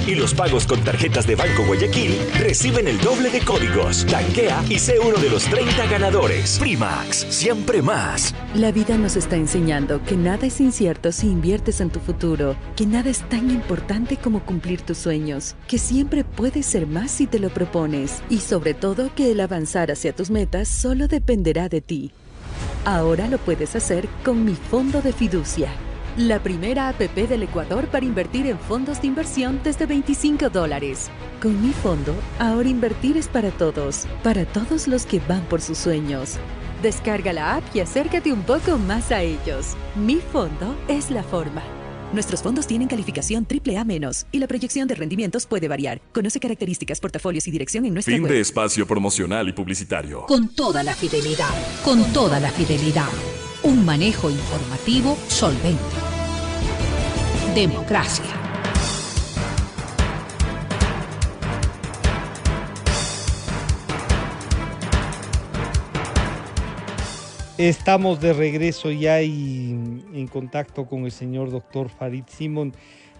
Y los pagos con tarjetas de Banco Guayaquil reciben el doble de códigos. Tanquea y sé uno de los 30 ganadores. Primax, siempre más. La vida nos está enseñando que nada es incierto si inviertes en tu futuro, que nada es tan importante como cumplir tus sueños, que siempre puedes ser más si te lo propones y sobre todo que el avanzar hacia tus metas solo dependerá de ti. Ahora lo puedes hacer con Mi Fondo de Fiducia, la primera APP del Ecuador para invertir en fondos de inversión desde $25. Con Mi Fondo, ahora invertir es para todos los que van por sus sueños. Descarga la app y acércate un poco más a ellos. Mi Fondo es la forma. Nuestros fondos tienen calificación AAA- y la proyección de rendimientos puede variar. Conoce características, portafolios y dirección en nuestra Fin web. de espacio promocional y publicitario. Con toda la fidelidad, con toda la fidelidad. Un manejo informativo solvente. Democracia. Estamos de regreso ya y en contacto con el señor doctor Farid Simon,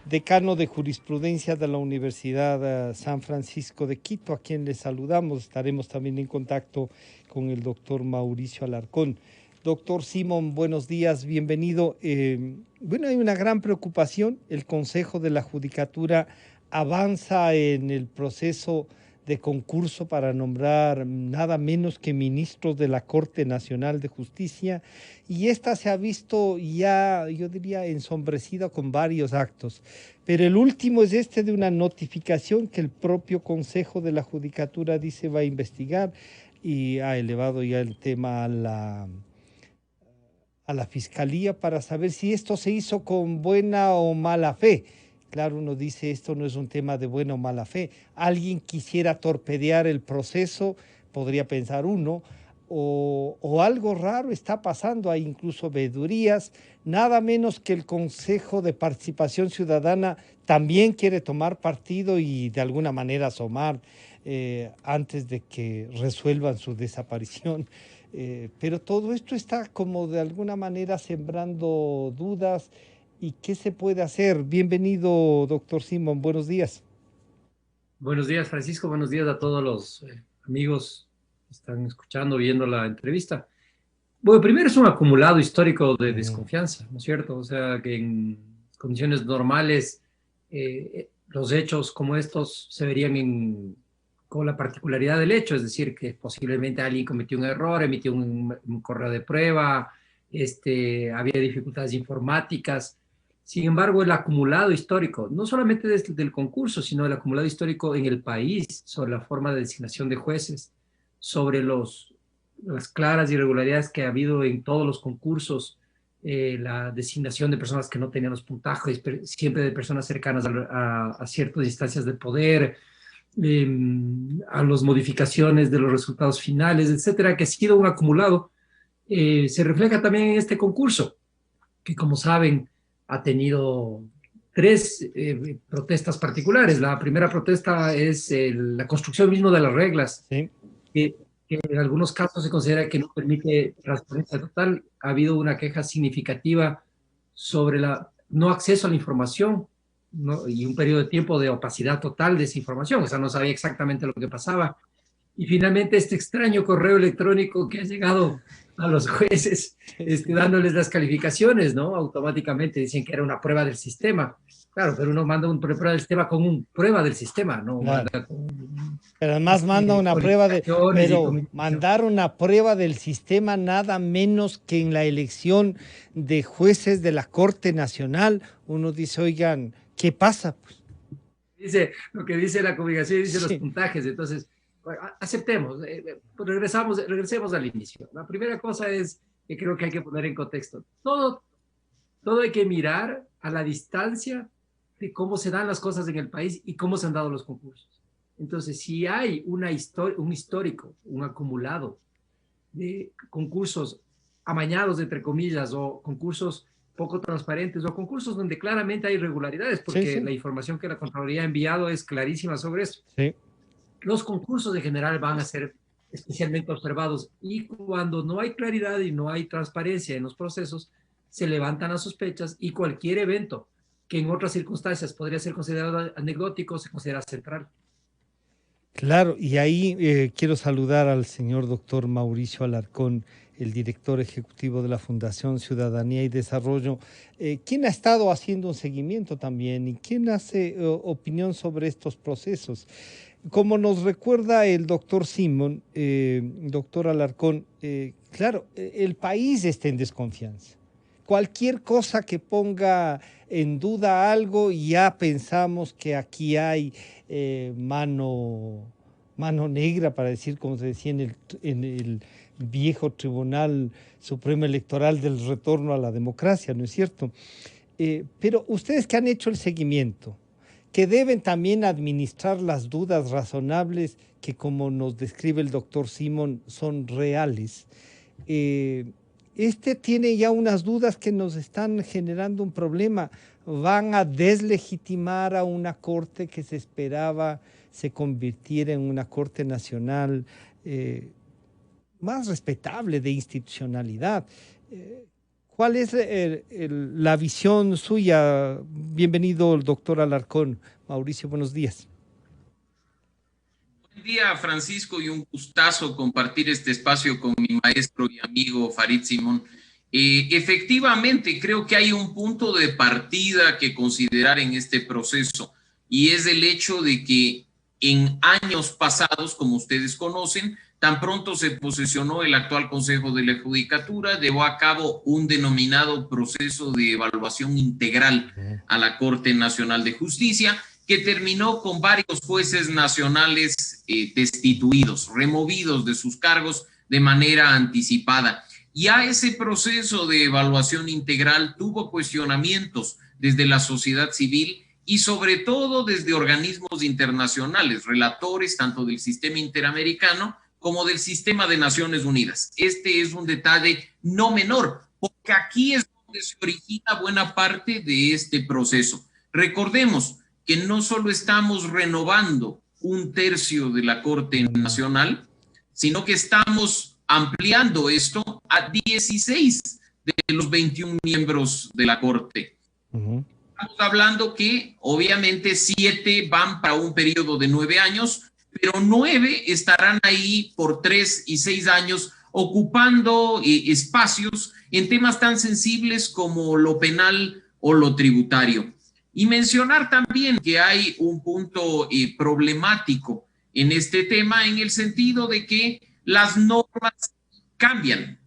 decano de jurisprudencia de la Universidad San Francisco de Quito, a quien le saludamos. Estaremos también en contacto con el doctor Mauricio Alarcón. Doctor Simon, buenos días, bienvenido. Bueno, hay una gran preocupación. El Consejo de la Judicatura avanza en el proceso de concurso para nombrar nada menos que ministros de la Corte Nacional de Justicia, y esta se ha visto ya, yo diría, ensombrecida con varios actos. Pero el último es este de una notificación que el propio Consejo de la Judicatura dice va a investigar y ha elevado ya el tema a la Fiscalía para saber si esto se hizo con buena o mala fe. Claro, uno dice esto no es un tema de buena o mala fe. Alguien quisiera torpedear el proceso, podría pensar uno, o algo raro está pasando. Hay incluso veedurías. Nada menos que el Consejo de Participación Ciudadana también quiere tomar partido y de alguna manera asomar antes de que resuelvan su desaparición. Pero todo esto está como de alguna manera sembrando dudas. ¿Y qué se puede hacer? Bienvenido, doctor Simon. Buenos días. Buenos días, Francisco. Buenos días a todos los amigos que están escuchando, viendo la entrevista. Bueno, primero es un acumulado histórico de desconfianza, ¿no es cierto? O sea, que en condiciones normales los hechos como estos se verían con la particularidad del hecho, es decir, que posiblemente alguien cometió un error, emitió un correo de prueba, había dificultades informáticas. Sin embargo, el acumulado histórico, no solamente desde el concurso, sino el acumulado histórico en el país sobre la forma de designación de jueces, sobre las claras irregularidades que ha habido en todos los concursos, la designación de personas que no tenían los puntajes, siempre de personas cercanas a ciertas instancias de poder, a las modificaciones de los resultados finales, etcétera, que ha sido un acumulado, se refleja también en este concurso, que como saben, ha tenido tres protestas particulares. La primera protesta es la construcción mismo de las reglas, sí, que en algunos casos se considera que no permite transparencia total. Ha habido una queja significativa sobre la no acceso a la información, ¿no? Y un periodo de tiempo de opacidad total de esa información. O sea, no sabía exactamente lo que pasaba. Y finalmente este extraño correo electrónico que ha llegado a los jueces, dándoles las calificaciones, ¿no? Automáticamente dicen que era una prueba del sistema. Claro, pero uno manda una prueba del sistema con una prueba del sistema, ¿no? claro. Manda con, Pero además manda una prueba de... Pero y mandar una prueba del sistema nada menos que en la elección de jueces de la Corte Nacional. Uno dice, oigan, ¿qué pasa? Pues, dice lo que dice la comunicación, dice los sí, puntajes. Entonces, bueno, aceptemos, pues regresemos al inicio. La primera cosa es que creo que hay que poner en contexto. Todo hay que mirar a la distancia de cómo se dan las cosas en el país y cómo se han dado los concursos. Entonces, si hay un histórico, un acumulado de concursos amañados, entre comillas, o concursos poco transparentes, o concursos donde claramente hay irregularidades, porque sí, sí. la información que la Contraloría ha enviado es clarísima sobre eso. Sí. Los concursos en general van a ser especialmente observados, y cuando no hay claridad y no hay transparencia en los procesos, se levantan las sospechas y cualquier evento que en otras circunstancias podría ser considerado anecdótico, se considera central. Claro, y ahí quiero saludar al señor doctor Mauricio Alarcón, el director ejecutivo de la Fundación Ciudadanía y Desarrollo, quien ha estado haciendo un seguimiento también y quien hace opinión sobre estos procesos. Como nos recuerda el doctor Simón, doctor Alarcón, claro, el país está en desconfianza. Cualquier cosa que ponga en duda algo, ya pensamos que aquí hay mano negra, para decir, como se decía en el viejo Tribunal Supremo Electoral del retorno a la democracia, ¿no es cierto? Pero ustedes que han hecho el seguimiento, que deben también administrar las dudas razonables que, como nos describe el doctor Simón, son reales. Este tiene ya unas dudas que nos están generando un problema. Van a deslegitimar a una corte que se esperaba se convirtiera en una corte nacional más respetable de institucionalidad. ¿Cuál es la visión suya? Bienvenido, el doctor Alarcón. Mauricio, buenos días. Buen día, Francisco, y un gustazo compartir este espacio con mi maestro y amigo Farid Simón. Efectivamente, creo que hay un punto de partida que considerar en este proceso, y es el hecho de que en años pasados, como ustedes conocen, tan pronto se posesionó el actual Consejo de la Judicatura, llevó a cabo un denominado proceso de evaluación integral a la Corte Nacional de Justicia, que terminó con varios jueces nacionales destituidos, removidos de sus cargos de manera anticipada. Ya ese proceso de evaluación integral tuvo cuestionamientos desde la sociedad civil y sobre todo desde organismos internacionales, relatores tanto del sistema interamericano como del sistema de Naciones Unidas. Este es un detalle no menor, porque aquí es donde se origina buena parte de este proceso. Recordemos que no solo estamos renovando un tercio de la Corte Nacional, sino que estamos ampliando esto a 16 de los 21 miembros de la Corte. Estamos hablando que obviamente 7 van para un periodo de 9 años, pero 9 estarán ahí por 3 y 6 años ocupando espacios en temas tan sensibles como lo penal o lo tributario. Y mencionar también que hay un punto problemático en este tema, en el sentido de que las normas cambian,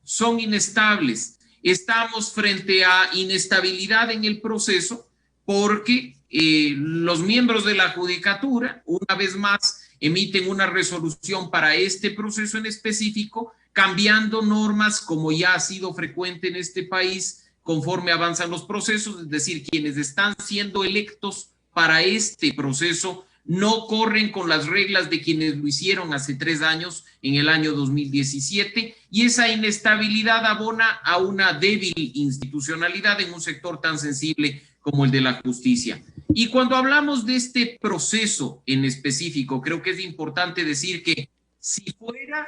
son inestables. Estamos frente a inestabilidad en el proceso porque los miembros de la Judicatura, una vez más, emiten una resolución para este proceso en específico, cambiando normas como ya ha sido frecuente en este país conforme avanzan los procesos, es decir, quienes están siendo electos para este proceso no corren con las reglas de quienes lo hicieron hace 3 años, en el año 2017, y esa inestabilidad abona a una débil institucionalidad en un sector tan sensible como el de la justicia. Y cuando hablamos de este proceso en específico, creo que es importante decir que si fuera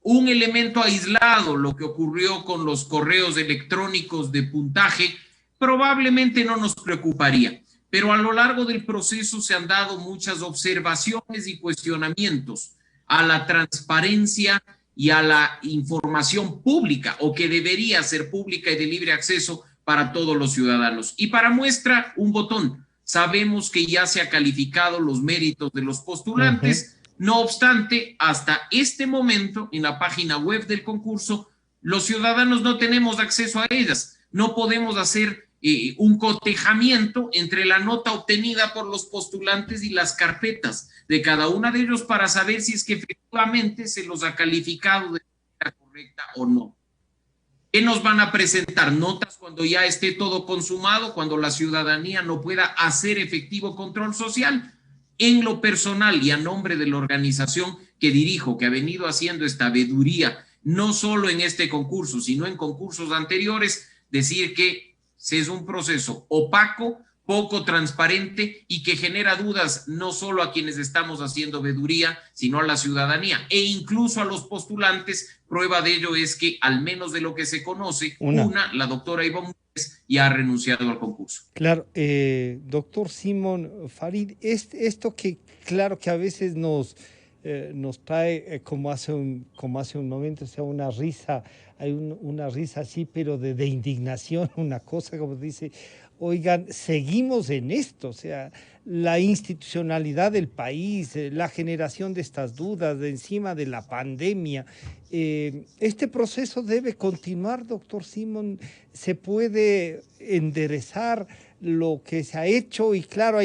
un elemento aislado lo que ocurrió con los correos electrónicos de puntaje, probablemente no nos preocuparía. Pero a lo largo del proceso se han dado muchas observaciones y cuestionamientos a la transparencia y a la información pública, o que debería ser pública y de libre acceso para todos los ciudadanos. Y para muestra, un botón. Sabemos que ya se ha calificado los méritos de los postulantes. No obstante, hasta este momento, en la página web del concurso, los ciudadanos no tenemos acceso a ellas. No podemos hacer un cotejamiento entre la nota obtenida por los postulantes y las carpetas de cada una de ellos para saber si es que efectivamente se los ha calificado de manera correcta o no. ¿Qué nos van a presentar? Notas cuando ya esté todo consumado, cuando la ciudadanía no pueda hacer efectivo control social. En lo personal y a nombre de la organización que dirijo, que ha venido haciendo esta veeduría, no solo en este concurso, sino en concursos anteriores, decir que es un proceso opaco, poco transparente y que genera dudas no solo a quienes estamos haciendo veeduría, sino a la ciudadanía e incluso a los postulantes. Prueba de ello es que, al menos de lo que se conoce, la doctora Ivonne Muñez ya ha renunciado al concurso. Claro, doctor Simón Farid, esto que claro que a veces nos trae, como hace un momento, o sea, una risa, hay una risa así, pero de indignación, una cosa como dice, oigan, seguimos en esto, o sea, la institucionalidad del país, la generación de estas dudas, de encima de la pandemia. Este proceso debe continuar, doctor Simón. Se puede enderezar lo que se ha hecho, y claro,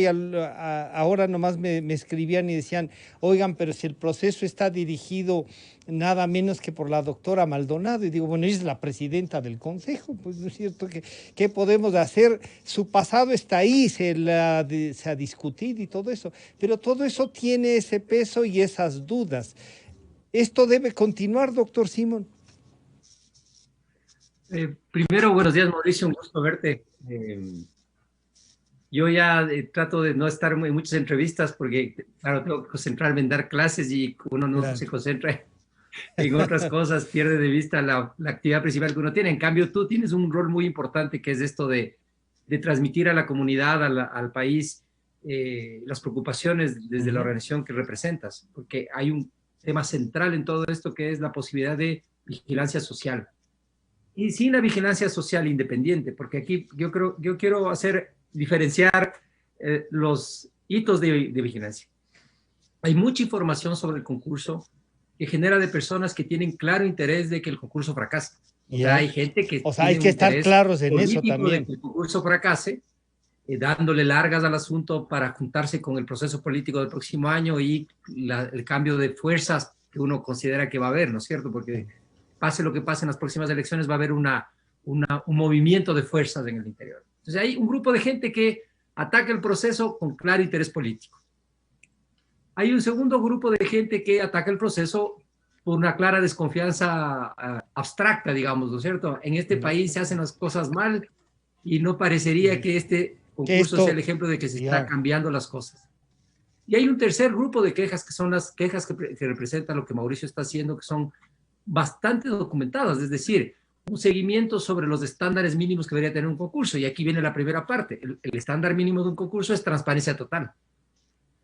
ahora nomás me escribían y decían, oigan, pero si el proceso está dirigido nada menos que por la doctora Maldonado, y digo, bueno, ella es la presidenta del consejo, pues no es cierto, ¿qué podemos hacer? Su pasado está ahí, se ha discutido y todo eso, pero todo eso tiene ese peso y esas dudas. ¿Esto debe continuar, doctor Simón? Primero, buenos días, Mauricio, un gusto verte. Yo ya trato de no estar en muchas entrevistas porque, claro, tengo que concentrarme en dar clases y uno no se concentra en otras cosas, pierde de vista la actividad principal que uno tiene. En cambio, tú tienes un rol muy importante, que es esto de transmitir a la comunidad, al país, las preocupaciones desde la organización que representas, porque hay un tema central en todo esto, que es la posibilidad de vigilancia social. Y sin la vigilancia social independiente, porque aquí yo quiero diferenciar los hitos de vigilancia. Hay mucha información sobre el concurso que genera de personas que tienen claro interés de que el concurso fracase. O sea, hay gente que hay que estar claros en eso también. De que el concurso fracase, dándole largas al asunto para juntarse con el proceso político del próximo año y el cambio de fuerzas que uno considera que va a haber, ¿no es cierto? Porque pase lo que pase en las próximas elecciones, va a haber un movimiento de fuerzas en el interior. Entonces hay un grupo de gente que ataca el proceso con claro interés político. Hay un segundo grupo de gente que ataca el proceso por una clara desconfianza abstracta, digamos, ¿no es cierto? En este país se hacen las cosas mal y no parecería que este concurso sea el ejemplo de que se está cambiando las cosas. Y hay un tercer grupo de quejas, que son las quejas que representan lo que Mauricio está haciendo, que son bastante documentadas, es decir, un seguimiento sobre los estándares mínimos que debería tener un concurso. Y aquí viene la primera parte. El estándar mínimo de un concurso es transparencia total.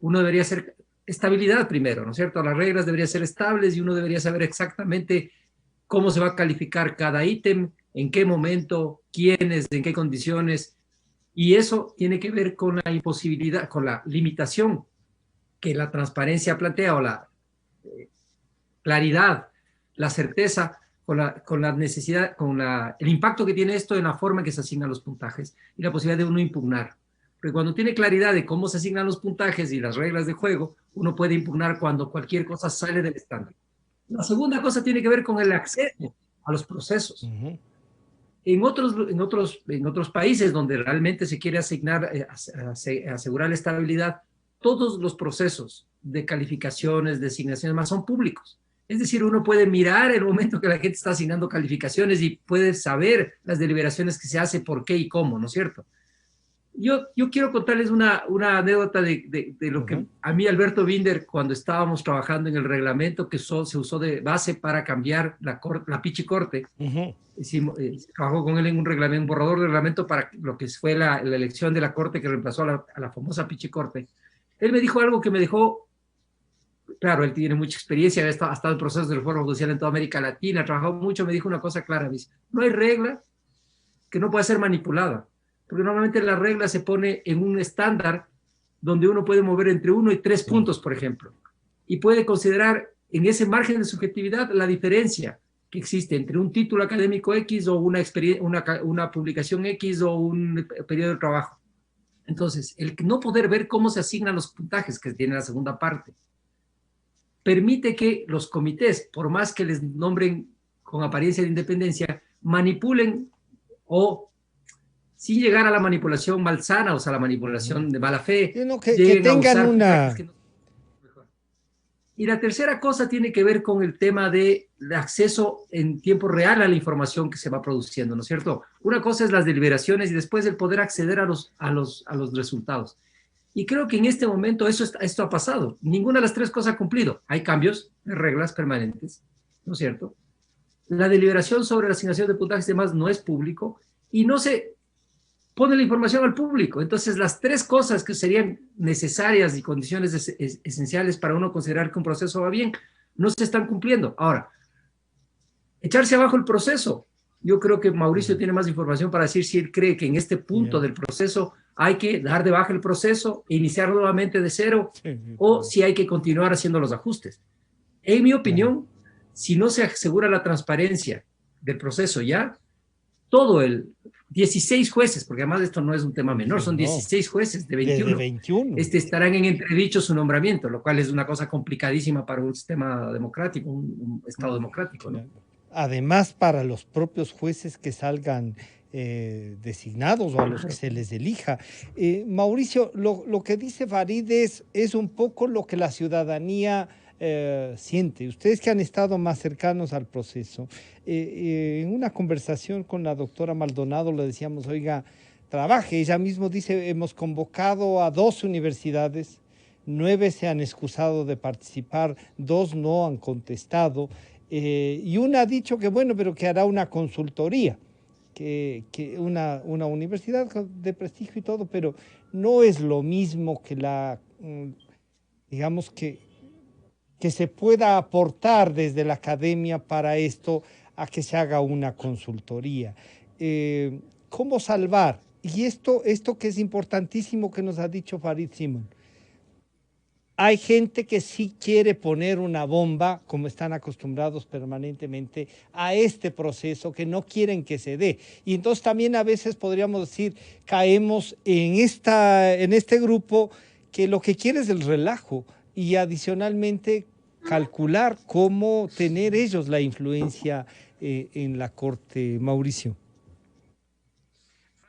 Uno debería ser estabilidad primero, ¿no es cierto? Las reglas deberían ser estables y uno debería saber exactamente cómo se va a calificar cada ítem, en qué momento, quiénes, en qué condiciones. Y eso tiene que ver con la imposibilidad, con la limitación que la transparencia plantea, o la claridad, la certeza, con la necesidad, el impacto que tiene esto en la forma en que se asignan los puntajes y la posibilidad de uno impugnar. Porque cuando tiene claridad de cómo se asignan los puntajes y las reglas de juego, uno puede impugnar cuando cualquier cosa sale del estándar. La segunda cosa tiene que ver con el acceso a los procesos. En otros países donde realmente se quiere asegurar la estabilidad, todos los procesos de calificaciones, de asignaciones más son públicos. Es decir, uno puede mirar el momento que la gente está asignando calificaciones y puede saber las deliberaciones que se hace, por qué y cómo, ¿no es cierto? Yo quiero contarles una anécdota de lo que a mí Alberto Binder, cuando estábamos trabajando en el reglamento que se usó de base para cambiar la Pichicorte, trabajó con él en un borrador de reglamento para lo que fue la elección de la corte que reemplazó a la famosa Pichicorte. Él me dijo algo que me dejó, claro, él tiene mucha experiencia, ha estado en procesos de reforma judicial en toda América Latina, ha trabajado mucho, me dijo una cosa clara, me dice, no hay regla que no pueda ser manipulada, porque normalmente la regla se pone en un estándar donde uno puede mover entre 1 y 3 puntos, por ejemplo, y puede considerar en ese margen de subjetividad la diferencia que existe entre un título académico X o una publicación X o un periodo de trabajo. Entonces, el no poder ver cómo se asignan los puntajes, que tiene la segunda parte, permite que los comités, por más que les nombren con apariencia de independencia, manipulen o, sin llegar a la manipulación malsana, o sea, la manipulación de mala fe, que tengan una... Y la tercera cosa tiene que ver con el tema de acceso en tiempo real a la información que se va produciendo, ¿no es cierto? Una cosa es las deliberaciones y después el poder acceder a los resultados. Y creo que en este momento esto ha pasado. Ninguna de las tres cosas ha cumplido. Hay cambios de reglas permanentes, ¿no es cierto? La deliberación sobre la asignación de puntajes y demás no es público y no se pone la información al público. Entonces, las tres cosas que serían necesarias y condiciones esenciales para uno considerar que un proceso va bien, no se están cumpliendo. Ahora, echarse abajo el proceso. Yo creo que Mauricio tiene más información para decir si él cree que en este punto del proceso hay que dar de baja el proceso e iniciar nuevamente de cero, o si hay que continuar haciendo los ajustes. En mi opinión, si no se asegura la transparencia del proceso ya, todo el 16 jueces, porque además esto no es un tema menor, son 16 jueces de 21, estarán en entredicho su nombramiento, lo cual es una cosa complicadísima para un sistema democrático, un Estado democrático, ¿no? Además, para los propios jueces que salgan designados o a los que se les elija. Mauricio, lo que dice Farid es un poco lo que la ciudadanía siente. Ustedes que han estado más cercanos al proceso, en una conversación con la doctora Maldonado le decíamos, oiga, trabaje. Ella mismo dice, hemos convocado a 2 universidades, 9 se han excusado de participar, 2 no han contestado, y una ha dicho que bueno, pero que hará una consultoría, que una universidad de prestigio y todo, pero no es lo mismo que digamos que se pueda aportar desde la academia para esto a que se haga una consultoría. ¿Cómo salvar? Y esto que es importantísimo que nos ha dicho Farid Simón. Hay gente que sí quiere poner una bomba, como están acostumbrados permanentemente, a este proceso, que no quieren que se dé. Y entonces también a veces podríamos decir, caemos en este grupo que lo que quiere es el relajo y adicionalmente calcular cómo tener ellos la influencia en la Corte. Mauricio.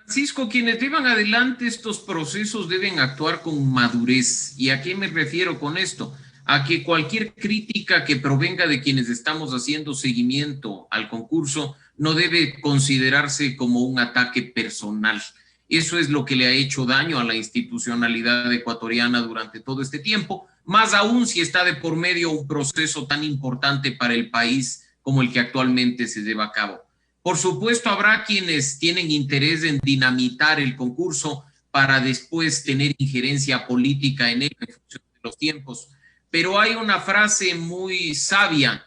Francisco, quienes llevan adelante estos procesos deben actuar con madurez. ¿Y a qué me refiero con esto? A que cualquier crítica que provenga de quienes estamos haciendo seguimiento al concurso no debe considerarse como un ataque personal. Eso es lo que le ha hecho daño a la institucionalidad ecuatoriana durante todo este tiempo, más aún si está de por medio un proceso tan importante para el país como el que actualmente se lleva a cabo. Por supuesto, habrá quienes tienen interés en dinamitar el concurso para después tener injerencia política en él en función de los tiempos. Pero hay una frase muy sabia,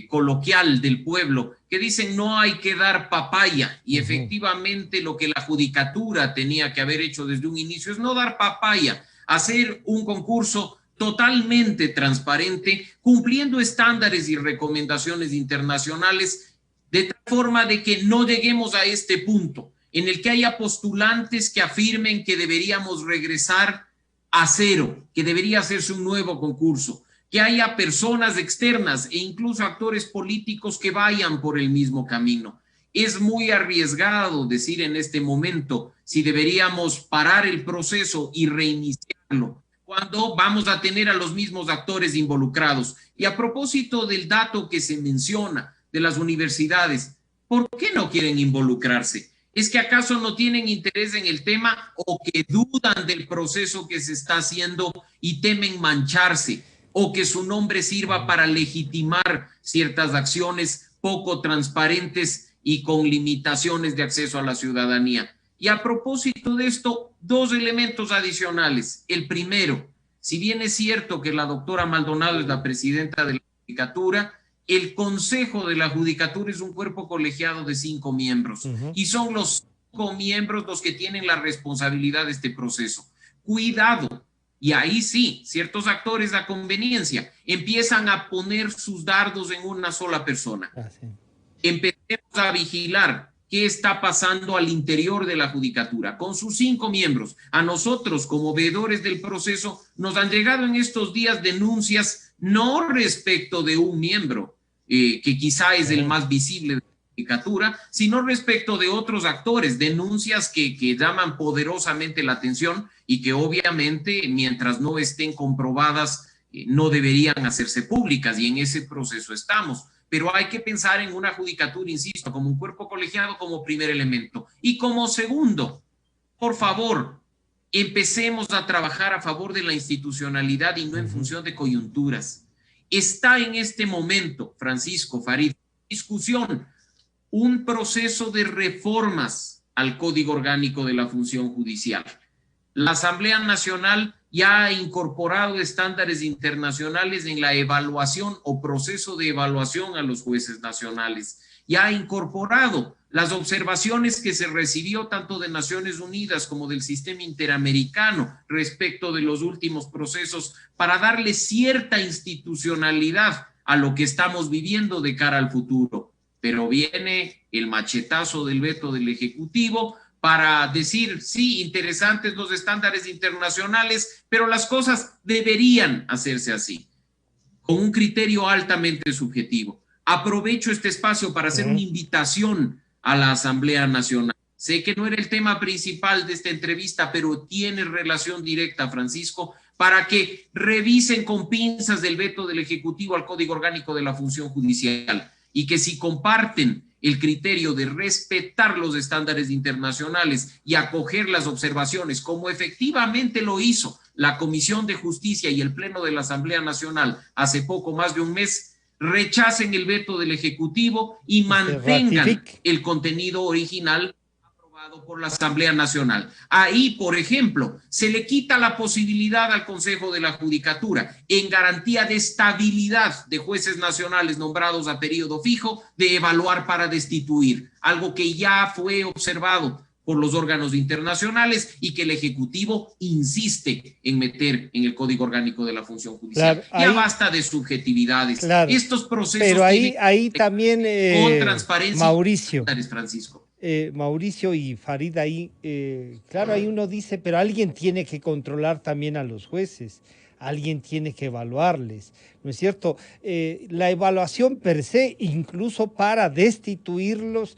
coloquial del pueblo, que dicen no hay que dar papaya. Y efectivamente lo que la judicatura tenía que haber hecho desde un inicio es no dar papaya, hacer un concurso totalmente transparente, cumpliendo estándares y recomendaciones internacionales, de tal forma de que no lleguemos a este punto en el que haya postulantes que afirmen que deberíamos regresar a cero, que debería hacerse un nuevo concurso, que haya personas externas e incluso actores políticos que vayan por el mismo camino. Es muy arriesgado decir en este momento si deberíamos parar el proceso y reiniciarlo, cuando vamos a tener a los mismos actores involucrados. Y a propósito del dato que se menciona, de las universidades, ¿por qué no quieren involucrarse? ¿Es que acaso no tienen interés en el tema o que dudan del proceso que se está haciendo y temen mancharse o que su nombre sirva para legitimar ciertas acciones poco transparentes y con limitaciones de acceso a la ciudadanía? Y a propósito de esto, 2 elementos adicionales. El primero, si bien es cierto que la doctora Maldonado es la presidenta de la judicatura, el Consejo de la Judicatura es un cuerpo colegiado de 5 miembros y son los 5 miembros los que tienen la responsabilidad de este proceso. Cuidado, y ahí sí, ciertos actores a conveniencia empiezan a poner sus dardos en una sola persona. Empecemos a vigilar qué está pasando al interior de la Judicatura con sus 5 miembros. A nosotros, como veedores del proceso, nos han llegado en estos días denuncias no respecto de un miembro, que quizá es el más visible de la Judicatura, sino respecto de otros actores, denuncias que llaman poderosamente la atención y que obviamente, mientras no estén comprobadas no deberían hacerse públicas y en ese proceso estamos. Pero hay que pensar en una judicatura, insisto, como un cuerpo colegiado como primer elemento. Y como segundo, por favor, empecemos a trabajar a favor de la institucionalidad y no en función de coyunturas. Está en este momento, Francisco, Farid, discusión, un proceso de reformas al Código Orgánico de la Función Judicial. La Asamblea Nacional ya ha incorporado estándares internacionales en la evaluación o proceso de evaluación a los jueces nacionales. Ya ha incorporado las observaciones que se recibió tanto de Naciones Unidas como del sistema interamericano respecto de los últimos procesos para darle cierta institucionalidad a lo que estamos viviendo de cara al futuro. Pero viene el machetazo del veto del Ejecutivo para decir, sí, interesantes los estándares internacionales, pero las cosas deberían hacerse así, con un criterio altamente subjetivo. Aprovecho este espacio para hacer una invitación a la Asamblea Nacional. Sé que no era el tema principal de esta entrevista, pero tiene relación directa, Francisco, para que revisen con pinzas del veto del Ejecutivo al Código Orgánico de la Función Judicial y que si comparten el criterio de respetar los estándares internacionales y acoger las observaciones, como efectivamente lo hizo la Comisión de Justicia y el Pleno de la Asamblea Nacional hace poco más de un mes, rechacen el veto del Ejecutivo y mantengan el contenido original aprobado por la Asamblea Nacional. Ahí, por ejemplo, se le quita la posibilidad al Consejo de la Judicatura, en garantía de estabilidad de jueces nacionales nombrados a periodo fijo, de evaluar para destituir, algo que ya fue observado por los órganos internacionales y que el Ejecutivo insiste en meter en el Código Orgánico de la Función Judicial. Claro, ya basta de subjetividades. Claro, estos procesos pero ahí también con transparencia, Mauricio, Francisco. Mauricio y Farid, ahí, claro, ahí uno dice, pero alguien tiene que controlar también a los jueces, alguien tiene que evaluarles, ¿no es cierto? La evaluación per se, incluso para destituirlos,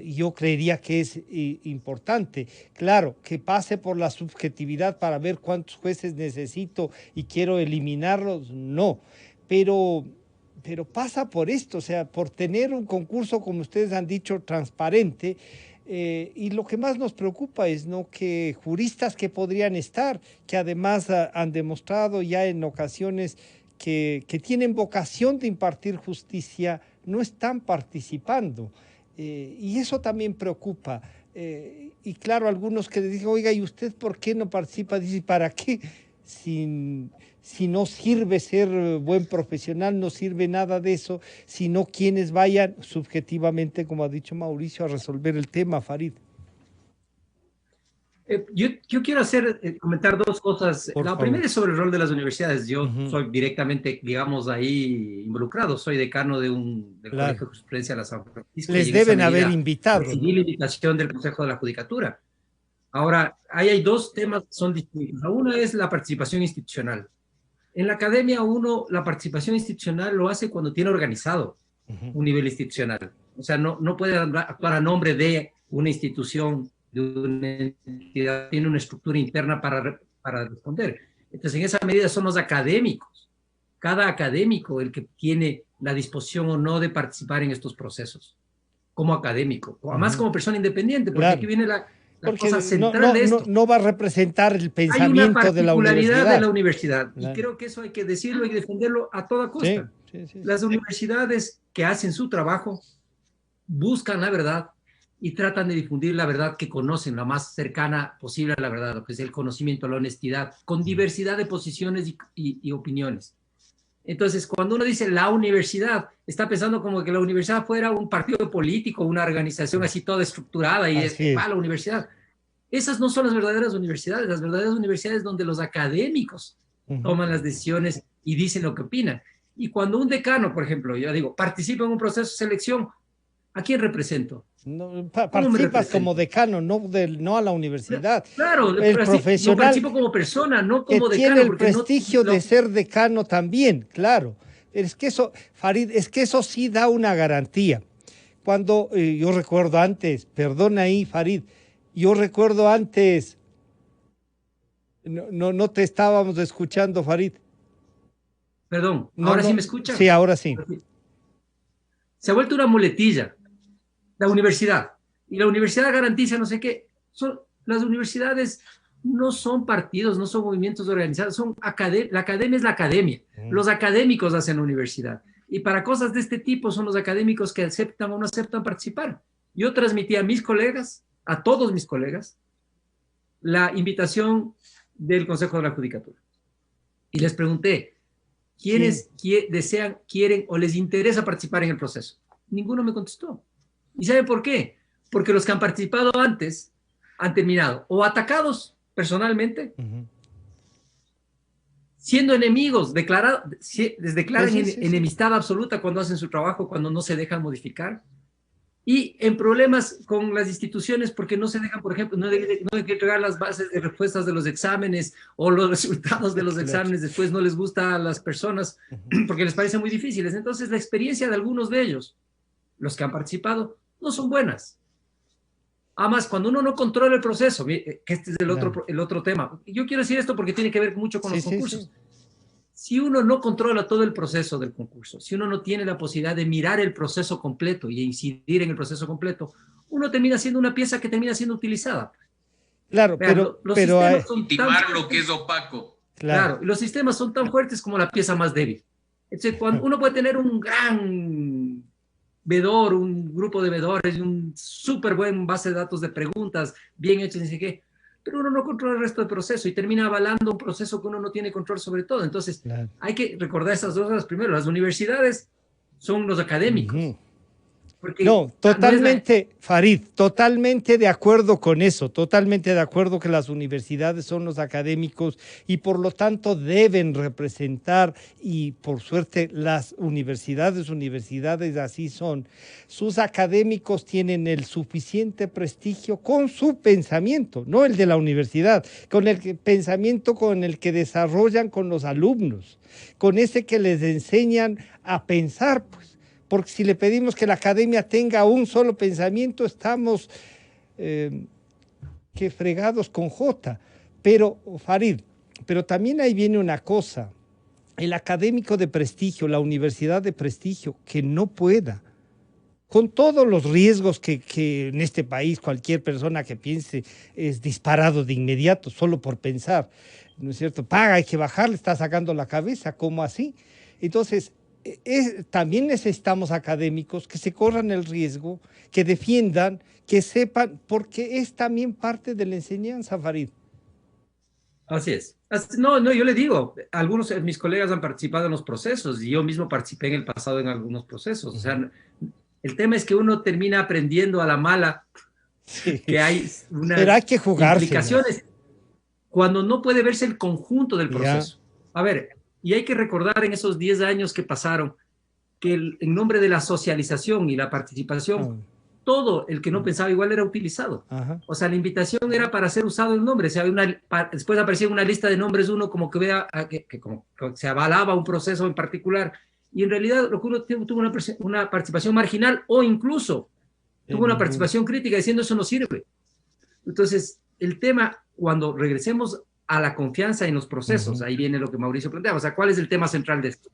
yo creería que es importante. Claro, que pase por la subjetividad para ver cuántos jueces necesito y quiero eliminarlos, no, pero pasa por esto, o sea, por tener un concurso, como ustedes han dicho, transparente. Y lo que más nos preocupa es, ¿no?, que juristas que podrían estar, que además han demostrado ya en ocasiones que tienen vocación de impartir justicia, no están participando. Y eso también preocupa. Y claro, algunos que les dicen, oiga, ¿y usted por qué no participa? Dice, ¿para qué? Si no sirve ser buen profesional, no sirve nada de eso, sino quienes vayan subjetivamente, como ha dicho Mauricio, a resolver el tema, Farid. Yo quiero comentar dos cosas. La primera es sobre el rol de las universidades. Yo soy directamente, digamos, ahí involucrado. Soy decano del Colegio de Jurisprudencia de la San Francisco. Les deben haber invitado. Recibí la invitación del Consejo de la Judicatura. Ahora, ahí hay dos temas que son distintos. Uno es la participación institucional. En la academia la participación institucional lo hace cuando tiene organizado un nivel institucional. O sea, no puede actuar a nombre de una institución, de una entidad, tiene una estructura interna para responder. Entonces, en esa medida son los académicos, cada académico el que tiene la disposición o no de participar en estos procesos, como académico, o además como persona independiente, porque aquí viene la cosa central de esto. No va a representar el pensamiento de la universidad. Hay una particularidad de la universidad, y creo que eso hay que decirlo y defenderlo a toda costa. Sí. Las universidades que hacen su trabajo buscan la verdad y tratan de difundir la verdad que conocen, la más cercana posible a la verdad, lo que es el conocimiento, la honestidad, con diversidad de posiciones y opiniones. Entonces, cuando uno dice la universidad, está pensando como que la universidad fuera un partido político, una organización así toda estructurada y es la universidad. Esas no son las verdaderas universidades donde los académicos toman las decisiones y dicen lo que opinan. Y cuando un decano, por ejemplo, yo digo, participa en un proceso de selección, ¿a quién represento? No, participas como decano, no a la universidad. Claro, el profesional. No participo como persona, no como que decano. Tiene el prestigio de ser decano también, claro. Es que eso, Farid, eso sí da una garantía. Cuando yo recuerdo antes, perdona ahí, Farid, yo recuerdo antes, no te estábamos escuchando, Farid. Perdón, No, ¿ahora no. sí me escuchan? Sí, ahora sí. Se ha vuelto una muletilla, la universidad. Y la universidad garantiza no sé qué. Las universidades no son partidos, no son movimientos organizados, la academia es la academia. Los académicos hacen la universidad. Y para cosas de este tipo son los académicos que aceptan o no aceptan participar. Yo transmití a mis colegas, a todos mis colegas, la invitación del Consejo de la Judicatura. Y les pregunté, ¿quiénes desean, quieren o les interesa participar en el proceso? Ninguno me contestó. ¿Y saben por qué? Porque los que han participado antes han terminado o atacados personalmente, siendo enemigos, les declaran enemistad absoluta cuando hacen su trabajo, cuando no se dejan modificar, y en problemas con las instituciones porque no se dejan, por ejemplo, no hay que entregar las bases de respuestas de los exámenes o los resultados de los exámenes, después no les gusta a las personas porque les parecen muy difíciles. Entonces la experiencia de algunos de ellos, los que han participado, no son buenas. Además, cuando uno no controla el proceso, que este es el otro tema. Yo quiero decir esto porque tiene que ver mucho con los concursos. Sí. Si uno no controla todo el proceso del concurso, si uno no tiene la posibilidad de mirar el proceso completo y incidir en el proceso completo, uno termina siendo una pieza que termina siendo utilizada. Claro, vean, los sistemas son intimar lo que es opaco. Claro, y los sistemas son tan fuertes como la pieza más débil. Entonces, cuando uno puede tener un gran vedor, un grupo de vedores, un súper buen base de datos de preguntas, bien hechas, no sé qué, pero uno no controla el resto del proceso y termina avalando un proceso que uno no tiene control sobre todo. Entonces, hay que recordar esas dos cosas primero. Las universidades son los académicos. No, totalmente, Farid, totalmente de acuerdo con eso, totalmente de acuerdo que las universidades son los académicos y por lo tanto deben representar, y por suerte las universidades así son, sus académicos tienen el suficiente prestigio con su pensamiento, no el de la universidad, con el pensamiento con el que desarrollan con los alumnos, con ese que les enseñan a pensar, pues. Porque si le pedimos que la academia tenga un solo pensamiento, estamos que fregados con J. Pero, Farid, pero también ahí viene una cosa. El académico de prestigio, la universidad de prestigio, que no pueda, con todos los riesgos que en este país cualquier persona que piense es disparado de inmediato, solo por pensar, ¿no es cierto? Paga, hay que bajarle, está sacando la cabeza, ¿cómo así? Entonces, también necesitamos académicos que se corran el riesgo, que defiendan, que sepan, porque es también parte de la enseñanza, Farid. Así es. No, yo le digo, algunos de mis colegas han participado en los procesos y yo mismo participé en el pasado en algunos procesos. O sea, el tema es que uno termina aprendiendo a la mala, que hay unas pero hay que implicaciones cuando no puede verse el conjunto del proceso. A ver, y hay que recordar en esos 10 años que pasaron que en nombre de la socialización y la participación, todo el que no pensaba igual era utilizado. O sea, la invitación era para ser usado el nombre. O sea, después aparecía una lista de nombres, uno como que vea como se avalaba un proceso en particular. Y en realidad lo que uno tuvo una participación marginal o incluso tuvo una participación crítica diciendo eso no sirve. Entonces, el tema, cuando regresemos a la confianza en los procesos, ahí viene lo que Mauricio planteaba. O sea, ¿cuál es el tema central de esto?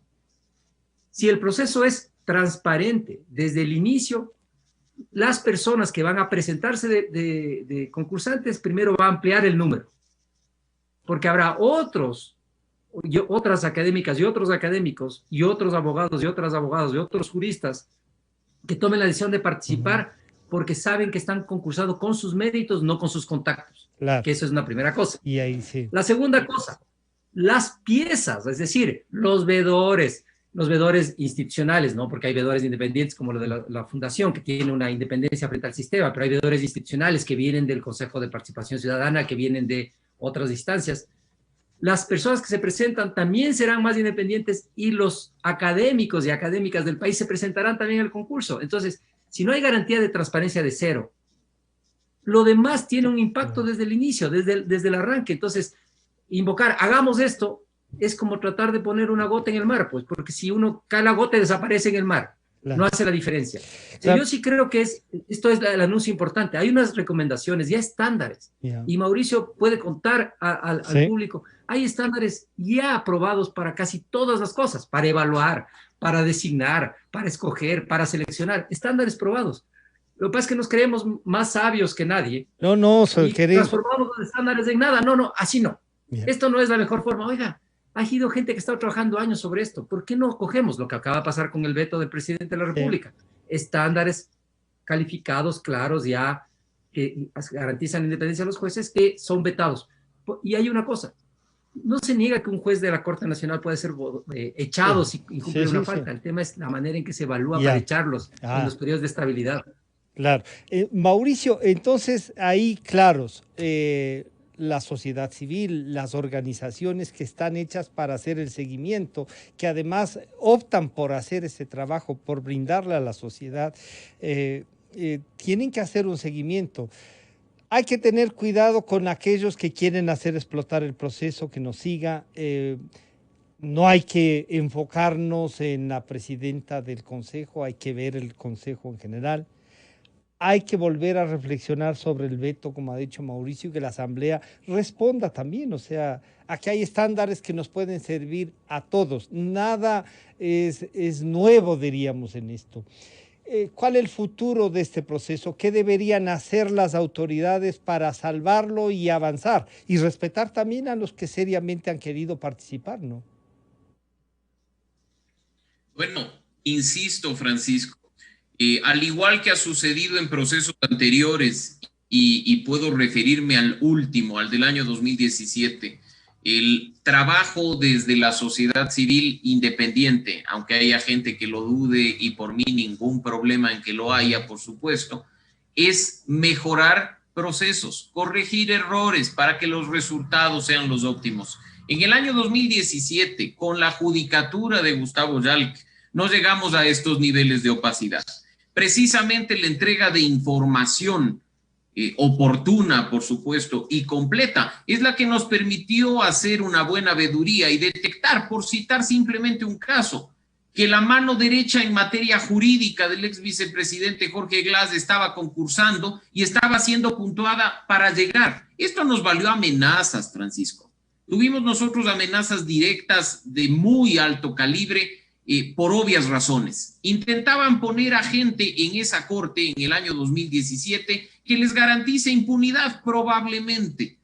Si el proceso es transparente desde el inicio, las personas que van a presentarse de concursantes primero va a ampliar el número, porque habrá otras académicas y otros académicos y otros abogados y otras abogadas y otros juristas que tomen la decisión de participar porque saben que están concursando con sus méritos, no con sus contactos. Claro. Que eso es una primera cosa. Y ahí sí. La segunda cosa, las piezas, es decir, los vedores institucionales, ¿no? Porque hay vedores independientes como lo de la fundación, que tiene una independencia frente al sistema, pero hay vedores institucionales que vienen del Consejo de Participación Ciudadana, que vienen de otras instancias. Las personas que se presentan también serán más independientes y los académicos y académicas del país se presentarán también al concurso. Entonces, si no hay garantía de transparencia de cero, lo demás tiene un impacto desde el inicio, desde el arranque. Entonces, invocar, hagamos esto, es como tratar de poner una gota en el mar, pues, porque si uno cae la gota, desaparece en el mar. no hace la diferencia. Claro. Yo sí creo que esto es el anuncio importante. Hay unas recomendaciones, ya estándares, y Mauricio puede contar al público. Hay estándares ya aprobados para casi todas las cosas, para evaluar, para designar, para escoger, para seleccionar, estándares probados. Lo que pasa es que nos creemos más sabios que nadie. Y transformamos los estándares en nada. No, así no. Esto no es la mejor forma. Oiga, ha habido gente que ha estado trabajando años sobre esto. ¿Por qué no cogemos lo que acaba de pasar con el veto del presidente de la República? Estándares calificados, claros, ya que garantizan la independencia de los jueces, que son vetados. Y hay una cosa. No se niega que un juez de la Corte Nacional puede ser echado si incumple una falta. El tema es la manera en que se evalúa para echarlos en los periodos de estabilidad. Claro. Mauricio, entonces ahí, claros, la sociedad civil, las organizaciones que están hechas para hacer el seguimiento, que además optan por hacer ese trabajo, por brindarle a la sociedad, tienen que hacer un seguimiento. Hay que tener cuidado con aquellos que quieren hacer explotar el proceso, que nos siga. No hay que enfocarnos en la presidenta del Consejo, hay que ver el Consejo en general. Hay que volver a reflexionar sobre el veto, como ha dicho Mauricio, y que la Asamblea responda también. O sea, aquí hay estándares que nos pueden servir a todos. Nada es nuevo, diríamos, en esto. ¿Cuál es el futuro de este proceso? ¿Qué deberían hacer las autoridades para salvarlo y avanzar? Y respetar también a los que seriamente han querido participar, ¿no? Bueno, insisto, Francisco, al igual que ha sucedido en procesos anteriores, y puedo referirme al último, al del año 2017, el trabajo desde la sociedad civil independiente, aunque haya gente que lo dude y por mí ningún problema en que lo haya, por supuesto, es mejorar procesos, corregir errores para que los resultados sean los óptimos. En el año 2017, con la judicatura de Gustavo Yalc, no llegamos a estos niveles de opacidad. Precisamente la entrega de información oportuna, por supuesto, y completa, es la que nos permitió hacer una buena veeduría y detectar, por citar simplemente un caso, que la mano derecha en materia jurídica del ex vicepresidente Jorge Glass estaba concursando y estaba siendo puntuada para llegar. Esto nos valió amenazas, Francisco. Tuvimos nosotros amenazas directas de muy alto calibre por obvias razones. Intentaban poner a gente en esa corte en el año 2017 que les garantice impunidad, probablemente.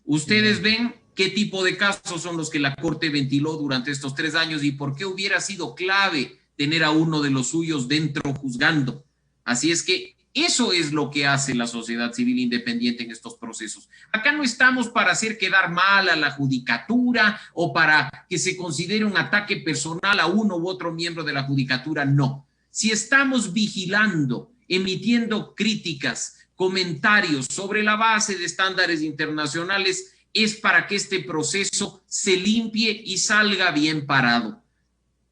Ustedes ven qué tipo de casos son los que la corte ventiló durante estos 3 años y por qué hubiera sido clave tener a uno de los suyos dentro juzgando. Así es que eso es lo que hace la sociedad civil independiente en estos procesos. Acá no estamos para hacer quedar mal a la judicatura o para que se considere un ataque personal a uno u otro miembro de la judicatura, no. Si estamos vigilando, emitiendo críticas, comentarios sobre la base de estándares internacionales, es para que este proceso se limpie y salga bien parado.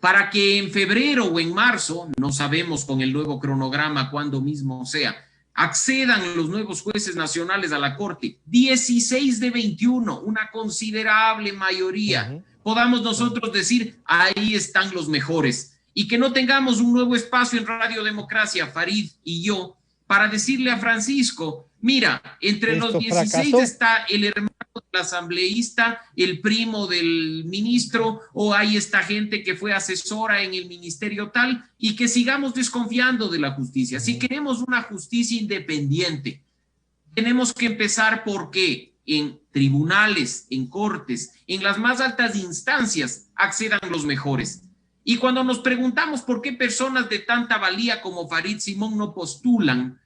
Para que en febrero o en marzo, no sabemos con el nuevo cronograma cuándo mismo sea, accedan los nuevos jueces nacionales a la Corte, 16 de 21, una considerable mayoría. Podamos nosotros decir, ahí están los mejores. Y que no tengamos un nuevo espacio en Radio Democracia, Farid y yo, para decirle a Francisco, mira, entre los 16 fracasó. Está el hermano del asambleísta, el primo del ministro, o hay esta gente que fue asesora en el ministerio tal, y que sigamos desconfiando de la justicia. Si queremos una justicia independiente, tenemos que empezar porque en tribunales, en cortes, en las más altas instancias accedan los mejores. Y cuando nos preguntamos por qué personas de tanta valía como Farid Simón no postulan,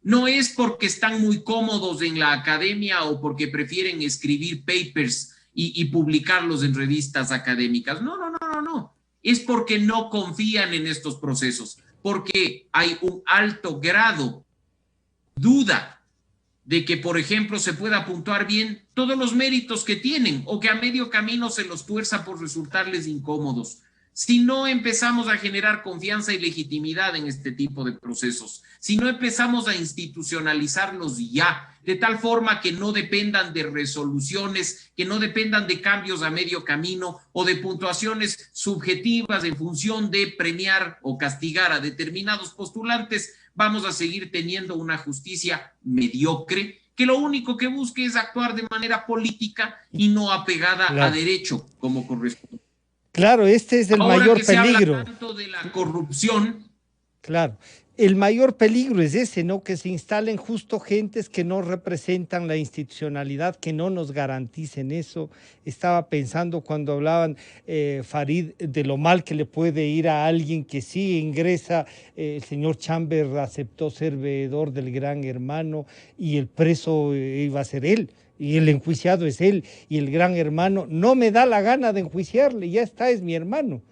no es porque están muy cómodos en la academia o porque prefieren escribir papers y publicarlos en revistas académicas. No. Es porque no confían en estos procesos, porque hay un alto grado, duda de que, por ejemplo, se pueda puntuar bien todos los méritos que tienen o que a medio camino se los tuerza por resultarles incómodos. Si no empezamos a generar confianza y legitimidad en este tipo de procesos, si no empezamos a institucionalizarlos ya, de tal forma que no dependan de resoluciones, que no dependan de cambios a medio camino o de puntuaciones subjetivas en función de premiar o castigar a determinados postulantes. Vamos a seguir teniendo una justicia mediocre que lo único que busque es actuar de manera política y no apegada a derecho como corresponde. Claro, este es el mayor peligro. Ahora que se habla tanto de la corrupción. Claro, el mayor peligro es ese, ¿no? Que se instalen justo gentes que no representan la institucionalidad, que no nos garanticen eso. Estaba pensando cuando hablaban, Farid, de lo mal que le puede ir a alguien que sí ingresa. El señor Chamber aceptó ser veedor del Gran Hermano y el preso iba a ser él. Y el enjuiciado es él, y el Gran Hermano no me da la gana de enjuiciarle, ya está, es mi hermano.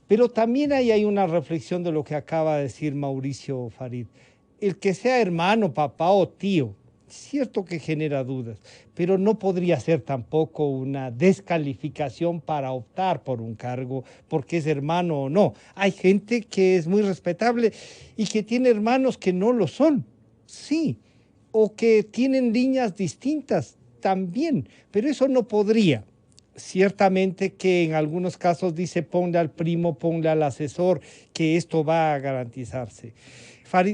Pero también hay una reflexión de lo que acaba de decir Mauricio Farid. El que sea hermano, papá o tío, cierto que genera dudas, pero no podría ser tampoco una descalificación para optar por un cargo, porque es hermano o no. Hay gente que es muy respetable y que tiene hermanos que no lo son, sí, o que tienen líneas distintas también, pero eso no podría. Ciertamente que en algunos casos dice ponle al primo, ponle al asesor, que esto va a garantizarse.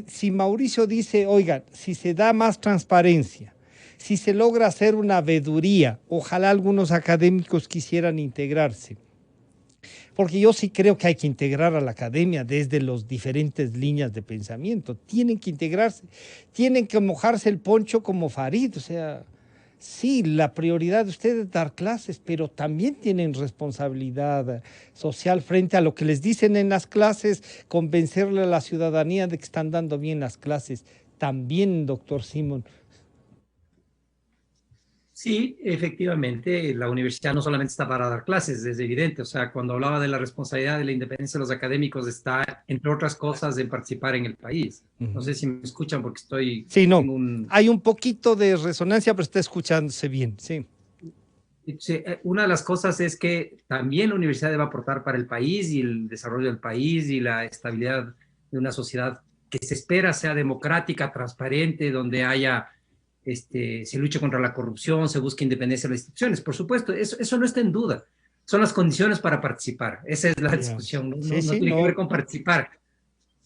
Si Mauricio dice, oigan, si se da más transparencia, si se logra hacer una veeduría, ojalá algunos académicos quisieran integrarse, porque yo sí creo que hay que integrar a la academia desde las diferentes líneas de pensamiento, tienen que integrarse, tienen que mojarse el poncho como Farid, o sea, sí, la prioridad de ustedes es dar clases, pero también tienen responsabilidad social frente a lo que les dicen en las clases, convencerle a la ciudadanía de que están dando bien las clases. También, doctor Simón. Sí, efectivamente, la universidad no solamente está para dar clases, es evidente. O sea, cuando hablaba de la responsabilidad de la independencia de los académicos, está, entre otras cosas, en participar en el país. No sé si me escuchan porque estoy... Sí, no, hay un poquito de resonancia, pero está escuchándose bien, sí. Sí, una de las cosas es que también la universidad debe aportar para el país y el desarrollo del país y la estabilidad de una sociedad que se espera sea democrática, transparente, donde haya... se luche contra la corrupción, se busque independencia de las instituciones. Por supuesto, eso no está en duda. Son las condiciones para participar. Esa es la discusión. No tiene que ver con participar.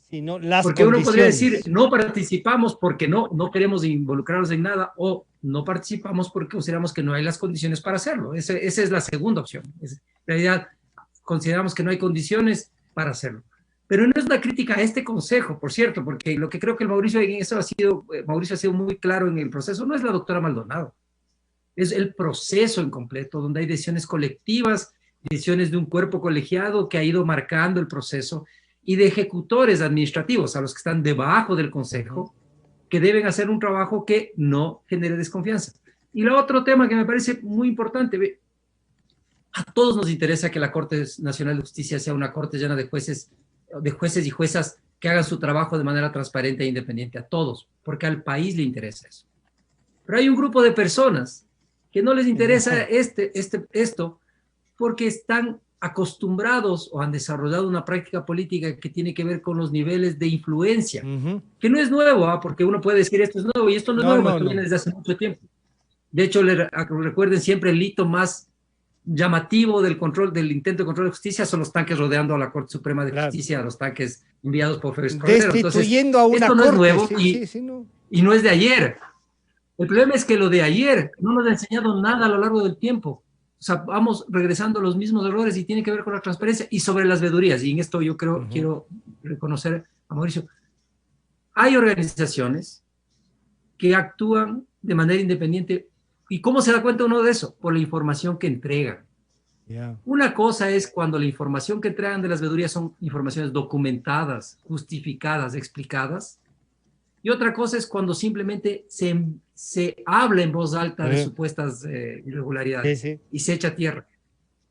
Sino las porque condiciones. Uno podría decir, no participamos porque no queremos involucrarnos en nada, o no participamos porque consideramos que no hay las condiciones para hacerlo. Esa es la segunda opción. En realidad, consideramos que no hay condiciones para hacerlo. Pero no es una crítica a este consejo, por cierto, porque lo que creo que Mauricio ha sido muy claro en el proceso, no es la doctora Maldonado, es el proceso en completo, donde hay decisiones colectivas, decisiones de un cuerpo colegiado que ha ido marcando el proceso, y de ejecutores administrativos, a los que están debajo del consejo, que deben hacer un trabajo que no genere desconfianza. Y el otro tema que me parece muy importante, a todos nos interesa que la Corte Nacional de Justicia sea una corte llena de jueces y juezas que hagan su trabajo de manera transparente e independiente, a todos, porque al país le interesa eso. Pero hay un grupo de personas que no les interesa esto porque están acostumbrados o han desarrollado una práctica política que tiene que ver con los niveles de influencia, que no es nuevo, porque uno puede decir esto es nuevo y esto no es nuevo, esto viene desde hace mucho tiempo. De hecho, recuerden siempre el hito más llamativo del intento de control de justicia son los tanques rodeando a la Corte Suprema de Justicia, los tanques enviados por Félix Cordero. Destituyendo a una esto no corte, es nuevo no. Y no es de ayer. El problema es que lo de ayer no nos ha enseñado nada a lo largo del tiempo. O sea, vamos regresando a los mismos errores y tiene que ver con la transparencia y sobre las veedurías. Y en esto yo quiero reconocer a Mauricio. Hay organizaciones que actúan de manera independiente. ¿Y cómo se da cuenta uno de eso? Por la información que entregan. Una cosa es cuando la información que entregan de las veedurías son informaciones documentadas, justificadas, explicadas. Y otra cosa es cuando simplemente se habla en voz alta de supuestas irregularidades y se echa tierra.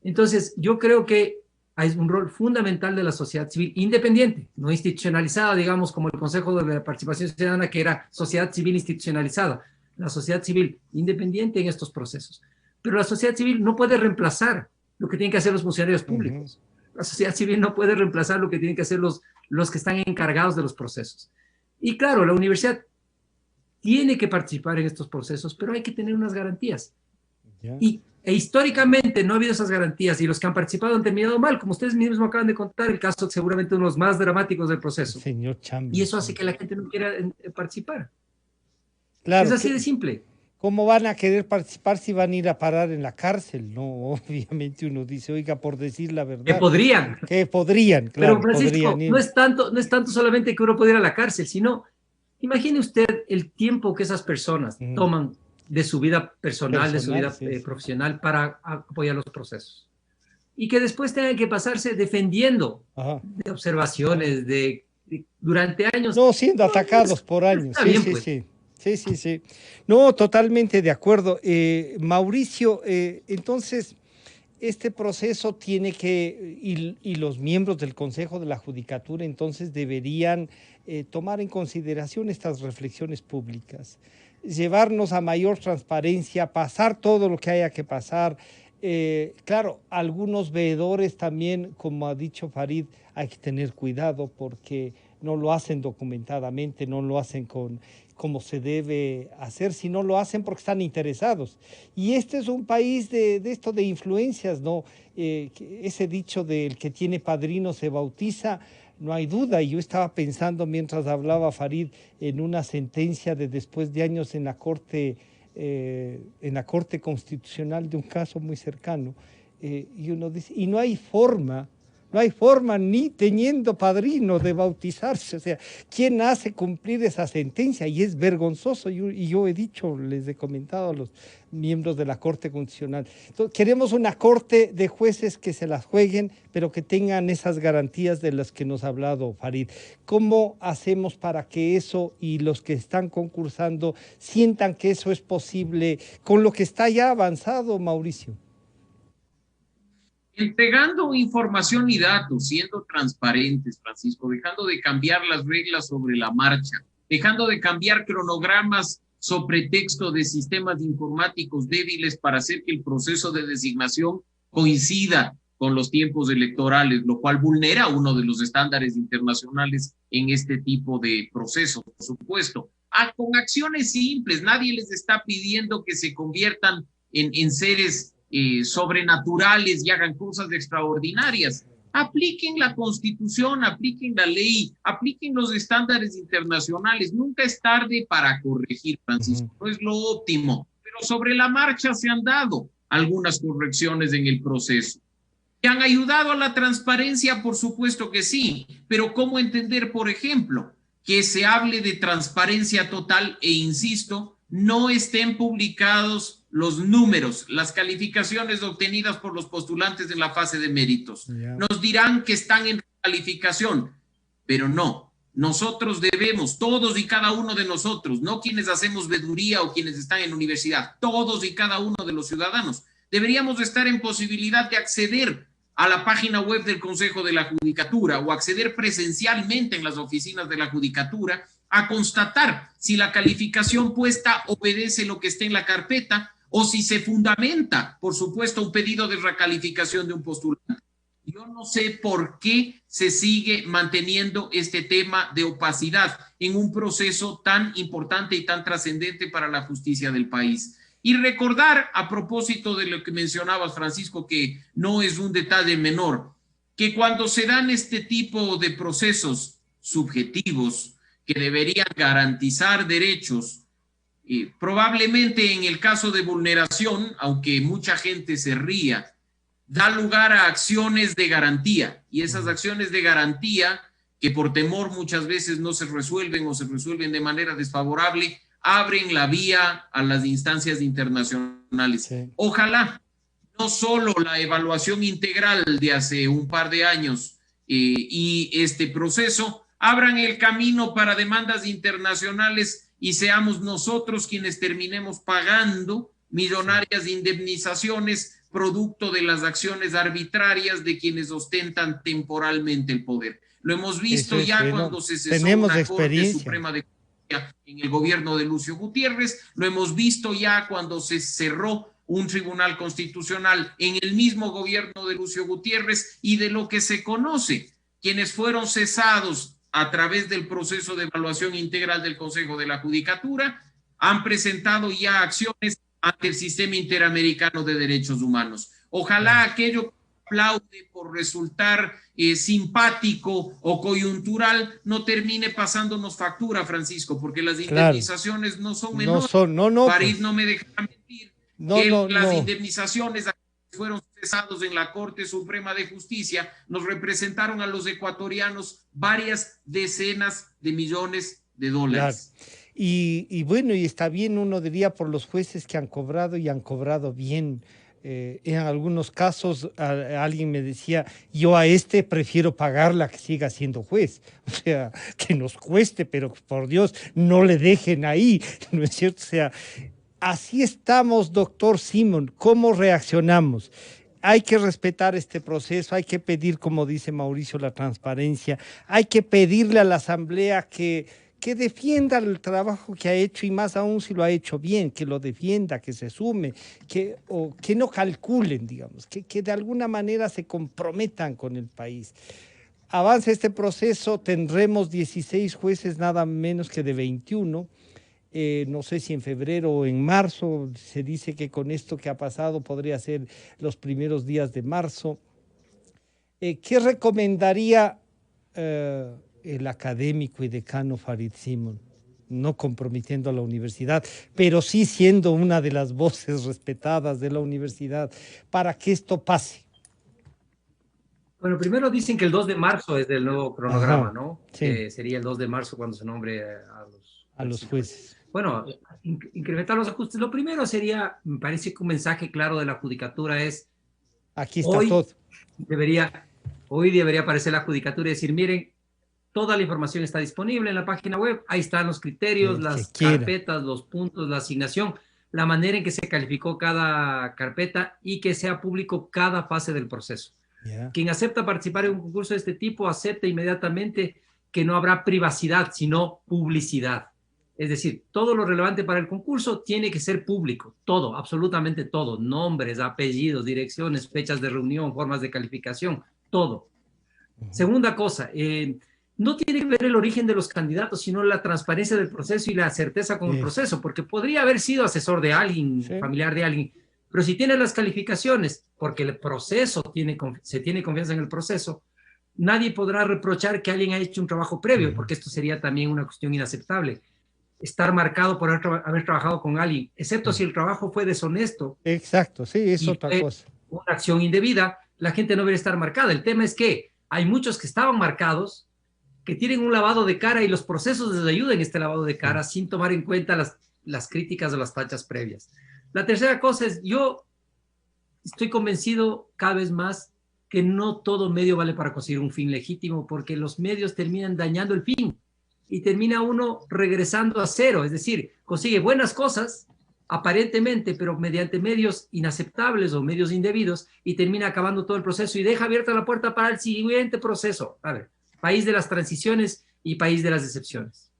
Entonces, yo creo que hay un rol fundamental de la sociedad civil independiente, no institucionalizada, digamos, como el Consejo de la Participación Ciudadana, que era sociedad civil institucionalizada. La sociedad civil independiente en estos procesos. Pero la sociedad civil no puede reemplazar lo que tienen que hacer los funcionarios públicos. La sociedad civil no puede reemplazar lo que tienen que hacer los que están encargados de los procesos. Y claro, la universidad tiene que participar en estos procesos, pero hay que tener unas garantías. Ya. E históricamente no ha habido esas garantías y los que han participado han terminado mal, como ustedes mismos acaban de contar, el caso seguramente uno de los más dramáticos del proceso. Señor Chambers. Y eso hace que la gente no quiera participar. Claro, es así de simple. ¿Cómo van a querer participar si van a ir a parar en la cárcel? No, obviamente uno dice, oiga, por decir la verdad. Que podrían. Que podrían, claro. Pero Francisco, podrían ir. no es tanto solamente que uno pueda ir a la cárcel, sino, imagine usted el tiempo que esas personas toman de su vida personal, de su vida profesional para apoyar los procesos. Y que después tengan que pasarse defendiendo de observaciones, durante años. No, siendo atacados por años. Sí. No, totalmente de acuerdo. Mauricio, entonces, este proceso tiene que, y los miembros del Consejo de la Judicatura, entonces, deberían tomar en consideración estas reflexiones públicas, llevarnos a mayor transparencia, pasar todo lo que haya que pasar. Claro, algunos veedores también, como ha dicho Farid, hay que tener cuidado porque no lo hacen documentadamente, no lo hacen como se debe hacer, sino lo hacen porque están interesados. Y este es un país de esto de influencias, ¿no? Ese dicho del que tiene padrino se bautiza, no hay duda. Y yo estaba pensando mientras hablaba Farid en una sentencia de después de años en la Corte Constitucional de un caso muy cercano, y uno dice, y no hay forma ni teniendo padrino de bautizarse. O sea, ¿quién hace cumplir esa sentencia? Y es vergonzoso, y yo he dicho, les he comentado a los miembros de la Corte Constitucional. Entonces, queremos una corte de jueces que se las jueguen, pero que tengan esas garantías de las que nos ha hablado Farid. ¿Cómo hacemos para que eso y los que están concursando sientan que eso es posible con lo que está ya avanzado, Mauricio? Entregando información y datos, siendo transparentes, Francisco, dejando de cambiar las reglas sobre la marcha, dejando de cambiar cronogramas sobre texto de sistemas informáticos débiles para hacer que el proceso de designación coincida con los tiempos electorales, lo cual vulnera uno de los estándares internacionales en este tipo de procesos, por supuesto. Con acciones simples, nadie les está pidiendo que se conviertan en seres sobrenaturales y hagan cosas extraordinarias. Apliquen la Constitución, apliquen la ley, apliquen los estándares internacionales. Nunca es tarde para corregir, Francisco, no es lo óptimo, pero sobre la marcha se han dado algunas correcciones en el proceso. ¿Que han ayudado a la transparencia? Por supuesto que sí, pero ¿cómo entender, por ejemplo, que se hable de transparencia total e, insisto, no estén publicados los números, las calificaciones obtenidas por los postulantes en la fase de méritos? Nos dirán que están en calificación, pero no. Nosotros debemos, todos y cada uno de nosotros, no quienes hacemos veeduría o quienes están en universidad, todos y cada uno de los ciudadanos, deberíamos estar en posibilidad de acceder a la página web del Consejo de la Judicatura o acceder presencialmente en las oficinas de la Judicatura a constatar si la calificación puesta obedece lo que esté en la carpeta o si se fundamenta, por supuesto, un pedido de recalificación de un postulante. Yo no sé por qué se sigue manteniendo este tema de opacidad en un proceso tan importante y tan trascendente para la justicia del país. Y recordar, a propósito de lo que mencionabas, Francisco, que no es un detalle menor, que cuando se dan este tipo de procesos subjetivos que deberían garantizar derechos, probablemente en el caso de vulneración, aunque mucha gente se ría, da lugar a acciones de garantía, y esas acciones de garantía, que por temor muchas veces no se resuelven o se resuelven de manera desfavorable, abren la vía a las instancias internacionales. Sí. Ojalá no solo la evaluación integral de hace un par de años y este proceso abran el camino para demandas internacionales y seamos nosotros quienes terminemos pagando millonarias indemnizaciones producto de las acciones arbitrarias de quienes ostentan temporalmente el poder. Lo hemos visto cuando se cesó una Corte Suprema de Justicia en el gobierno de Lucio Gutiérrez, lo hemos visto ya cuando se cerró un tribunal constitucional en el mismo gobierno de Lucio Gutiérrez, y de lo que se conoce, quienes fueron cesados a través del proceso de evaluación integral del Consejo de la Judicatura, han presentado ya acciones ante el Sistema Interamericano de Derechos Humanos. Ojalá aquello que aplaude por resultar simpático o coyuntural no termine pasándonos factura, Francisco, porque las indemnizaciones no son menores. Farid pues, no me dejará mentir las indemnizaciones que fueron cesados en la Corte Suprema de Justicia nos representaron a los ecuatorianos varias decenas de millones de dólares. Claro. Y bueno, y está bien, uno diría, por los jueces que han cobrado y han cobrado bien. En algunos casos alguien me decía, yo a este prefiero pagarla que siga siendo juez, o sea, que nos cueste, pero por Dios, no le dejen ahí, ¿no es cierto? O sea, así estamos, doctor Simón, ¿cómo reaccionamos? Hay que respetar este proceso, hay que pedir, como dice Mauricio, la transparencia, hay que pedirle a la Asamblea que defienda el trabajo que ha hecho y más aún si lo ha hecho bien, que lo defienda, que se sume, que no calculen, digamos, que de alguna manera se comprometan con el país. Avanza este proceso, tendremos 16 jueces, nada menos que de 21. No sé si en febrero o en marzo, se dice que con esto que ha pasado podría ser los primeros días de marzo. ¿Qué recomendaría el académico y decano Farid Simón? No comprometiendo a la universidad, pero sí siendo una de las voces respetadas de la universidad, para que esto pase. Bueno, primero dicen que el 2 de marzo es del nuevo cronograma, ¿no? Sí. Sería el 2 de marzo cuando se nombre a los jueces. Bueno, incrementar los ajustes. Lo primero sería, me parece que un mensaje claro de la judicatura es... Aquí está todo. Hoy debería aparecer la judicatura y decir, miren, toda la información está disponible en la página web, ahí están los criterios, las carpetas, los puntos, la asignación, la manera en que se calificó cada carpeta y que sea público cada fase del proceso. Quien acepta participar en un concurso de este tipo, acepta inmediatamente que no habrá privacidad, sino publicidad. Es decir, todo lo relevante para el concurso tiene que ser público, todo, absolutamente todo, nombres, apellidos, direcciones, fechas de reunión, formas de calificación, todo. Segunda cosa, no tiene que ver el origen de los candidatos, sino la transparencia del proceso y la certeza con el proceso, porque podría haber sido asesor de alguien, familiar de alguien, pero si tiene las calificaciones, porque el proceso se tiene confianza en el proceso, nadie podrá reprochar que alguien ha hecho un trabajo previo, porque esto sería también una cuestión inaceptable. Estar marcado por haber trabajado con alguien, excepto si el trabajo fue deshonesto. Exacto, sí, es otra cosa. Una acción indebida, la gente no debería estar marcada. El tema es que hay muchos que estaban marcados, que tienen un lavado de cara y los procesos les ayudan en este lavado de cara sin tomar en cuenta las críticas o las tachas previas. La tercera cosa es, yo estoy convencido cada vez más que no todo medio vale para conseguir un fin legítimo, porque los medios terminan dañando el fin y termina uno regresando a cero, es decir, consigue buenas cosas aparentemente, pero mediante medios inaceptables o medios indebidos, y termina acabando todo el proceso y deja abierta la puerta para el siguiente proceso. A ver, país de las transiciones y país de las excepciones.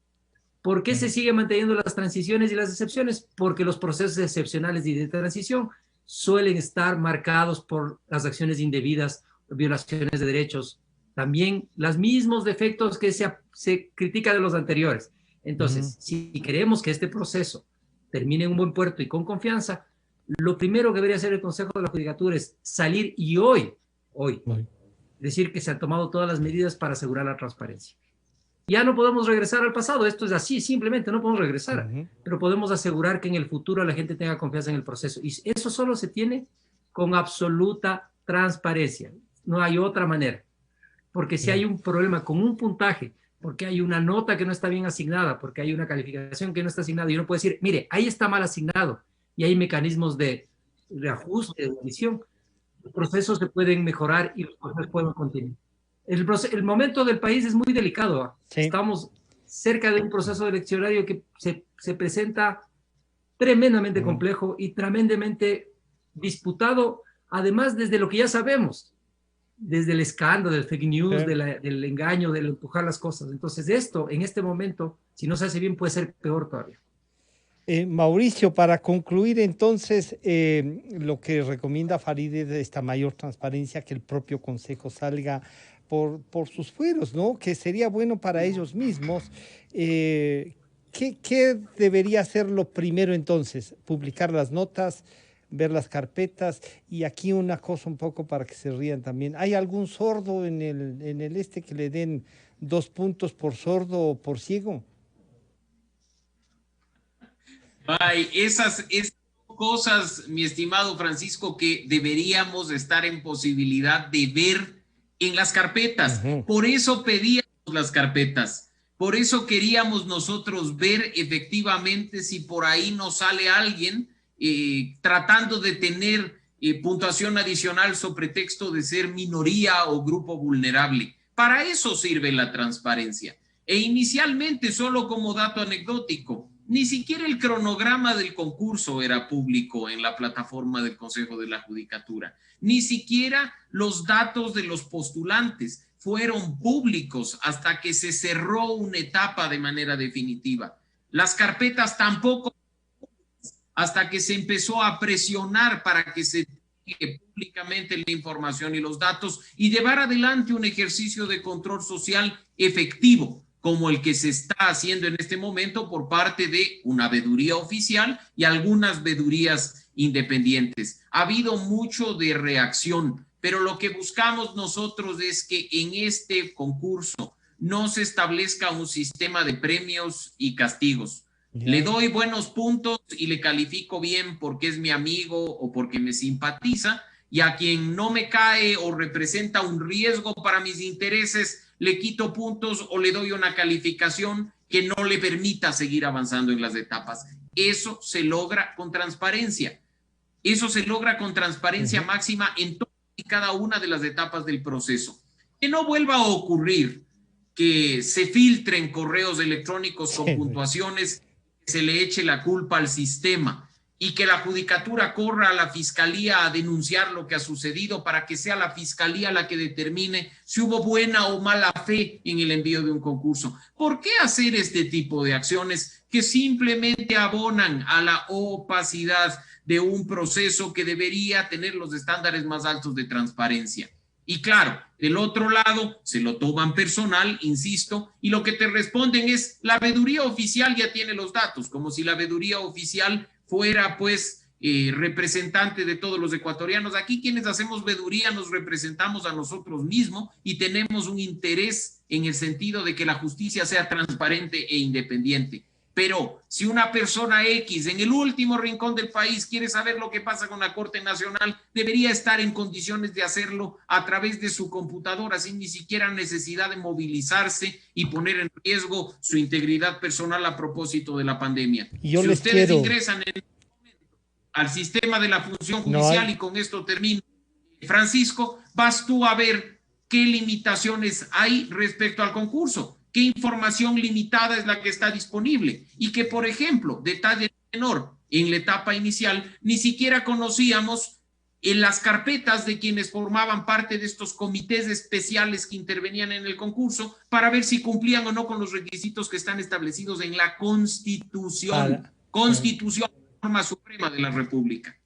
¿Por qué se sigue manteniendo las transiciones y las excepciones? Porque los procesos excepcionales y de transición suelen estar marcados por las acciones indebidas, violaciones de derechos, también los mismos defectos que se critica de los anteriores. Entonces, si queremos que este proceso termine en un buen puerto y con confianza, lo primero que debería hacer el Consejo de la Judicatura es salir y hoy, decir que se han tomado todas las medidas para asegurar la transparencia. Ya no podemos regresar al pasado, esto es así, simplemente no podemos regresar, pero podemos asegurar que en el futuro la gente tenga confianza en el proceso. Y eso solo se tiene con absoluta transparencia, no hay otra manera. Porque si hay un problema con un puntaje, porque hay una nota que no está bien asignada, porque hay una calificación que no está asignada, y uno puede decir, mire, ahí está mal asignado, y hay mecanismos de ajuste, de edición, los procesos se pueden mejorar y los procesos pueden continuar. El momento del país es muy delicado. Estamos cerca de un proceso eleccionario que se presenta tremendamente complejo y tremendamente disputado, además desde lo que ya sabemos, desde el escándalo, del fake news, del engaño, del empujar las cosas. Entonces esto, en este momento, si no se hace bien, puede ser peor todavía. Mauricio, para concluir entonces, lo que recomienda Farid es esta mayor transparencia, que el propio Consejo salga por sus fueros, ¿no? Que sería bueno para ellos mismos. ¿Qué debería hacer lo primero entonces? Publicar las notas, ver las carpetas, y aquí una cosa un poco para que se rían también. ¿Hay algún sordo en el que le den 2 puntos por sordo o por ciego? Ay, esas cosas, mi estimado Francisco, que deberíamos estar en posibilidad de ver en las carpetas. Por eso pedíamos las carpetas. Por eso queríamos nosotros ver efectivamente si por ahí nos sale alguien tratando de tener puntuación adicional sobre pretexto de ser minoría o grupo vulnerable. Para eso sirve la transparencia. E inicialmente, solo como dato anecdótico, ni siquiera el cronograma del concurso era público en la plataforma del Consejo de la Judicatura. Ni siquiera los datos de los postulantes fueron públicos hasta que se cerró una etapa de manera definitiva. Las carpetas tampoco, hasta que se empezó a presionar para que se divulgue públicamente la información y los datos y llevar adelante un ejercicio de control social efectivo, como el que se está haciendo en este momento por parte de una veeduría oficial y algunas veedurías independientes. Ha habido mucho de reacción, pero lo que buscamos nosotros es que en este concurso no se establezca un sistema de premios y castigos. Le doy buenos puntos y le califico bien porque es mi amigo o porque me simpatiza, y a quien no me cae o representa un riesgo para mis intereses, le quito puntos o le doy una calificación que no le permita seguir avanzando en las etapas. Eso se logra con transparencia. Eso se logra con transparencia máxima en todas y cada una de las etapas del proceso. Que no vuelva a ocurrir que se filtren correos electrónicos con puntuaciones, que se le eche la culpa al sistema y que la judicatura corra a la fiscalía a denunciar lo que ha sucedido para que sea la fiscalía la que determine si hubo buena o mala fe en el envío de un concurso. ¿Por qué hacer este tipo de acciones que simplemente abonan a la opacidad de un proceso que debería tener los estándares más altos de transparencia? Y claro, del otro lado se lo toman personal, insisto, y lo que te responden es: la veeduría oficial ya tiene los datos, como si la veeduría oficial fuera pues representante de todos los ecuatorianos. Aquí quienes hacemos veeduría nos representamos a nosotros mismos y tenemos un interés en el sentido de que la justicia sea transparente e independiente. Pero si una persona X en el último rincón del país quiere saber lo que pasa con la Corte Nacional, debería estar en condiciones de hacerlo a través de su computadora, sin ni siquiera necesidad de movilizarse y poner en riesgo su integridad personal a propósito de la pandemia. Si ustedes ingresan en el momento al sistema de la función judicial, y con esto termino, Francisco, vas tú a ver qué limitaciones hay respecto al concurso. ¿Qué información limitada es la que está disponible? Y que, por ejemplo, detalle menor, en la etapa inicial ni siquiera conocíamos en las carpetas de quienes formaban parte de estos comités especiales que intervenían en el concurso para ver si cumplían o no con los requisitos que están establecidos en la Constitución. Constitución, norma suprema de la República.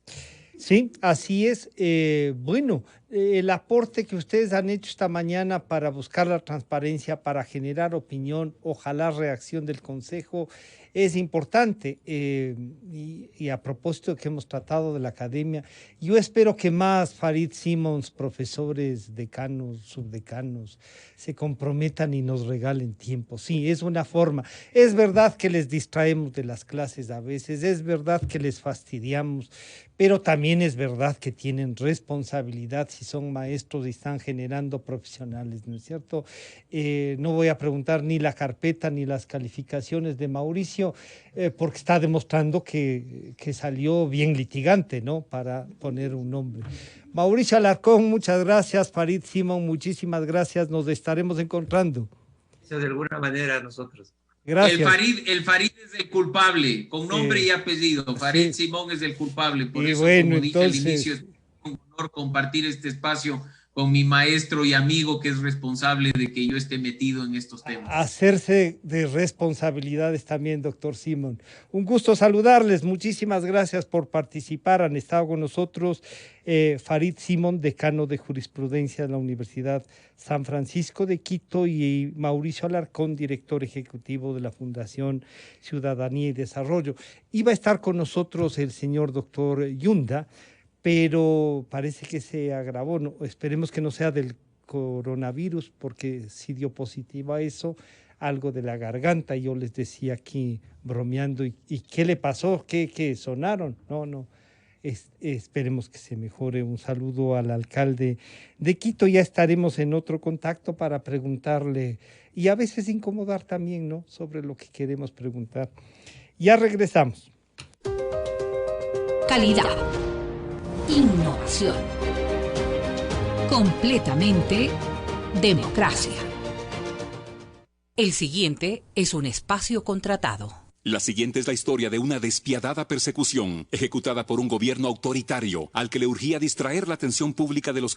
Sí, así es. Bueno, el aporte que ustedes han hecho esta mañana para buscar la transparencia, para generar opinión, ojalá reacción del Consejo, es importante. Y a propósito de que hemos tratado de la academia, yo espero que más Farid Simons, profesores, decanos, subdecanos, se comprometan y nos regalen tiempo. Sí, es una forma. Es verdad que les distraemos de las clases a veces, es verdad que les fastidiamos, pero también es verdad que tienen responsabilidad si son maestros y están generando profesionales, ¿no es cierto? No voy a preguntar ni la carpeta ni las calificaciones de Mauricio, porque está demostrando que salió bien litigante, ¿no? Para poner un nombre. Mauricio Alarcón, muchas gracias. Farid Simón, muchísimas gracias. Nos estaremos encontrando. De alguna manera nosotros. Gracias. El Farid es el culpable, con nombre y apellido. Farid Simón es el culpable. Por eso, bueno, como dije entonces, al inicio, es un honor compartir este espacio con mi maestro y amigo que es responsable de que yo esté metido en estos temas. Hacerse de responsabilidades también, doctor Simón. Un gusto saludarles. Muchísimas gracias por participar. Han estado con nosotros Farid Simón, decano de jurisprudencia de la Universidad San Francisco de Quito, y Mauricio Alarcón, director ejecutivo de la Fundación Ciudadanía y Desarrollo. Iba a estar con nosotros el señor doctor Yunda, pero parece que se agravó. No, esperemos que no sea del coronavirus, porque si dio positivo a eso, algo de la garganta. Yo les decía aquí bromeando, ¿y qué le pasó? ¿Qué sonaron? No, esperemos que se mejore. Un saludo al alcalde de Quito. Ya estaremos en otro contacto para preguntarle y a veces incomodar también, ¿no?, sobre lo que queremos preguntar. Ya regresamos. Calidad. Innovación. Completamente democracia. El siguiente es un espacio contratado. La siguiente es la historia de una despiadada persecución ejecutada por un gobierno autoritario al que le urgía distraer la atención pública de los